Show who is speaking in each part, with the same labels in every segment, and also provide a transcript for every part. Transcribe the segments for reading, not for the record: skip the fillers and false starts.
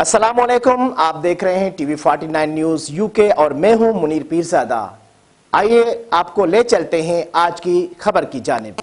Speaker 1: अस्सलाम वालेकुम। आप देख रहे हैं टीवी 49 न्यूज यूके और मैं हूं मुनीर पीरजादा। आइए आपको ले चलते हैं आज की खबर की जानिब।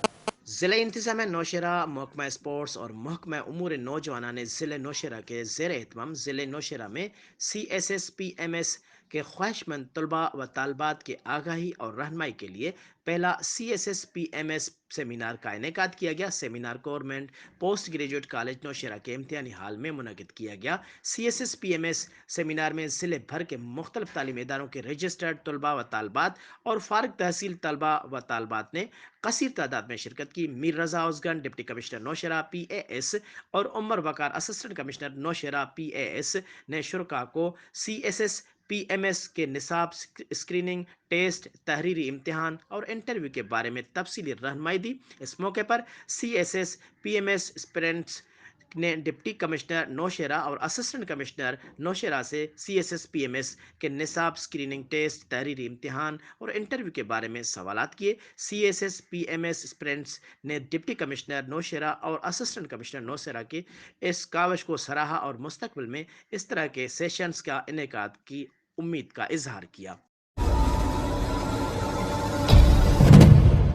Speaker 2: ज़िले इंतज़ाम नौशहरा महकमा स्पोर्ट्स और महकमा उमूर नौजवाना ने ज़िले नौशहरा के ज़ेर एहतमाम ज़िले नौशहरा में CSSPMS के ख्वाहिशमंद तलबा व तालबात के आगाही और रहनमाई के लिए पहला CSSPMS सेमिनार का इनेकाद किया गया। Seminar government post graduate college Nowshera के इम्तिहानी हाल में मुनक़िद किया गया। CSSPMS सेमिनार में ज़िले भर के मुख्तलिफ तालीमी इदारों के रजिस्टर्ड तलबा व तालबात और फारग तहसील तलबा व तालबात ने कसीर तादाद में शिरकत की। मीर रजा उस्गन डिप्टी कमिश्नर नौशहरा PAS और उमर वकार असिस्टेंट कमिश्नर नौशहरा PAS ने शुरा को CSSPMS के निसाब स्क्रीनिंग टेस्ट, तहरीरी इम्तिहान और इंटरव्यू के बारे में तफसीली रहनुमाई दी। इस मौके पर CSSPMS स्टूडेंट्स ने डिप्टी कमिश्नर नौशहरा और असिस्टेंट कमिश्नर नौशहरा से CSSPMS के निसाब स्क्रीनिंग टेस्ट, तहरीरी इम्तिहान और इंटरव्यू के बारे में सवालात किए। CSSPMS स्टूडेंट्स ने डिप्टी कमिश्नर नौशहरा और असिस्टेंट कमिश्नर नौशहरा की इस कावश को सराहा और मुस्तकबिल में इस तरह के सेशंस का इनेकाद की उम्मीद का इजहार किया।